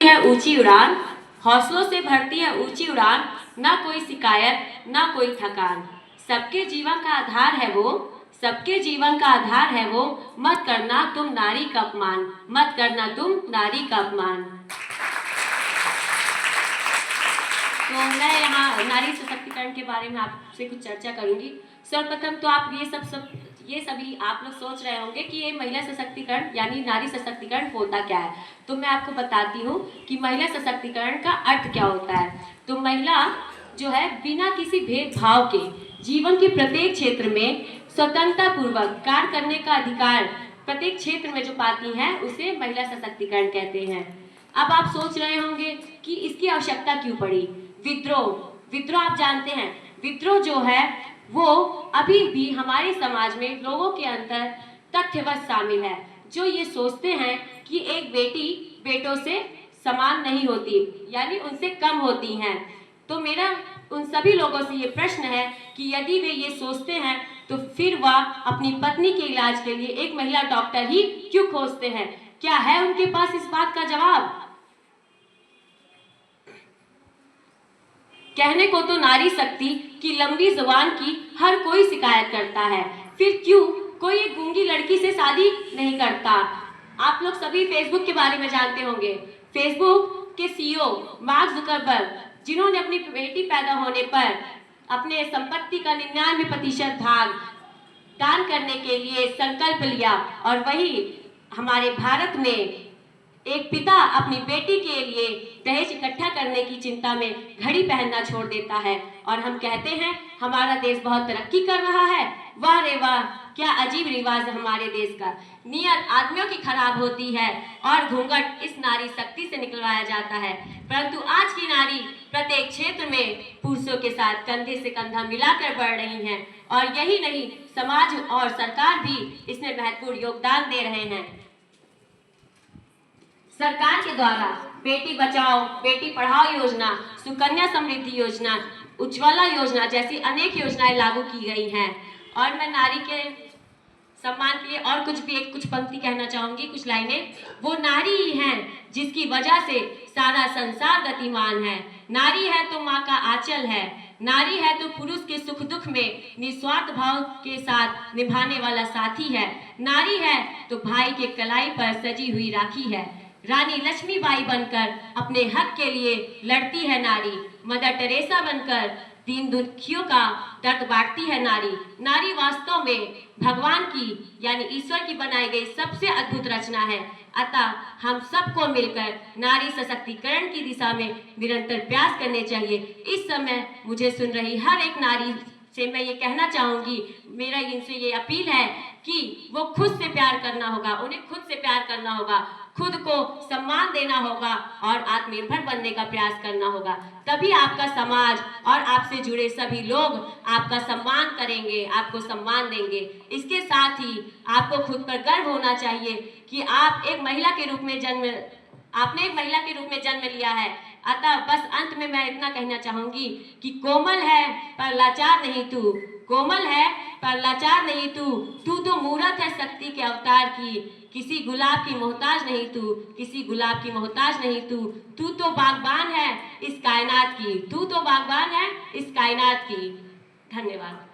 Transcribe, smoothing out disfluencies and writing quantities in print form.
है ऊंची उड़ान, हौसलों से भरती है ऊंची उड़ान, ना कोई शिकायत ना कोई थकान। सबके जीवन का आधार है वो, सबके जीवन का आधार है वो, मत करना तुम नारी का अपमान, मत करना तुम नारी का अपमान। तो मैं यहाँ नारी सशक्तिकरण के बारे में आपसे कुछ चर्चा करूंगी। सर्वप्रथम तो आप ये सभी आप लोग सोच रहे होंगे कि ये महिला सशक्तिकरण यानी नारी सशक्तिकरण होता क्या है। तो मैं आपको बताती हूँ कि महिला सशक्तिकरण का अर्थ क्या होता है। तो महिला जो है बिना किसी भेदभाव के जीवन के प्रत्येक क्षेत्र में स्वतंत्रता पूर्वक कार्य करने का अधिकार प्रत्येक क्षेत्र में जो पाती हैं उसे महिला सशक्तिकरण कहते हैं। अब आप सोच रहे होंगे कि इसकी आवश्यकता क्यों पड़ी। विद्रोह आप जानते हैं, विद्रोह जो है वो अभी भी हमारे समाज में लोगों के अंदर तथ्यवश शामिल है, जो ये सोचते हैं कि एक बेटी बेटों से समान नहीं होती यानी उनसे कम होती हैं। तो मेरा उन सभी लोगों से ये प्रश्न है कि यदि वे ये सोचते हैं तो फिर वह अपनी पत्नी के इलाज के लिए एक महिला डॉक्टर ही क्यों खोजते हैं। क्या है उनके पास इस बात का जवाब। कहने को तो नारी शक्ति की लंबी जुबान की हर कोई शिकायत करता है, फिर क्यों कोई एक गूंगी लड़की से शादी नहीं करता। आप लोग सभी फेसबुक के बारे में जानते होंगे। फेसबुक के सीईओ मार्क जुकरबर्ग, जिन्होंने अपनी बेटी पैदा होने पर अपने संपत्ति का 99% भाग दान करने के लिए संकल्प लिया, और वही हमारे भारत में एक पिता अपनी बेटी के लिए दहेज इकट्ठा करने की चिंता में घड़ी पहनना छोड़ देता है और हम कहते हैं हमारा देश बहुत तरक्की कर रहा है। वाह रे वाह, क्या अजीब रिवाज है हमारे देश का। नियत आदमियों की खराब होती है और घूंघट इस नारी शक्ति से निकलवाया जाता है, परंतु आज की नारी प्रत्येक क्षेत्र में पुरुषों के साथ कंधे से कंधा मिलाकर बढ़ रही हैं, और यही नहीं समाज और सरकार भी इसमें महत्वपूर्ण योगदान दे रहे हैं। सरकार के द्वारा बेटी बचाओ बेटी पढ़ाओ योजना, सुकन्या समृद्धि योजना, उज्ज्वला योजना जैसी अनेक योजनाएं लागू की गई हैं। और मैं नारी के सम्मान के लिए और कुछ पंक्ति कहना चाहूंगी, कुछ लाइनें। वो नारी ही है जिसकी वजह से सारा संसार गतिमान है, नारी है तो माँ का आंचल है, नारी है तो पुरुष के सुख दुख में निस्वार्थ भाव के साथ निभाने वाला साथी है, नारी है तो भाई के कलाई पर सजी हुई राखी है, रानी लक्ष्मीबाई बनकर अपने हक के लिए लड़ती है नारी, मदर टेरेसा बनकर दीन दुखियों का दर्द बांटती है नारी। नारी वास्तव में भगवान की यानी ईश्वर की बनाई गई सबसे अद्भुत रचना है। अतः हम सबको मिलकर नारी सशक्तिकरण की दिशा में निरंतर प्रयास करने चाहिए। इस समय मुझे सुन रही हर एक नारी से मैं ये कहना चाहूंगी, मेरा इनसे ये अपील है कि वो खुद से प्यार करना होगा, उन्हें खुद से प्यार करना होगा, खुद को सम्मान देना होगा और आत्मनिर्भर बनने का प्रयास करना होगा। तभी आपका समाज और आपसे जुड़े सभी लोग आपका सम्मान करेंगे, आपको सम्मान देंगे। इसके साथ ही आपको खुद पर गर्व होना चाहिए कि आपने एक महिला के रूप में जन्म लिया है। अतः बस अंत में मैं इतना कहना चाहूंगी कि कोमल है पर लाचार नहीं तू, कोमल है पर लाचार नहीं तू, तू तो मूरत है शक्ति के अवतार की, किसी गुलाब की मोहताज नहीं तू, किसी गुलाब की मोहताज नहीं तू, तू तो बागबान है इस कायनात की, तू तो बागबान है इस कायनात की। धन्यवाद।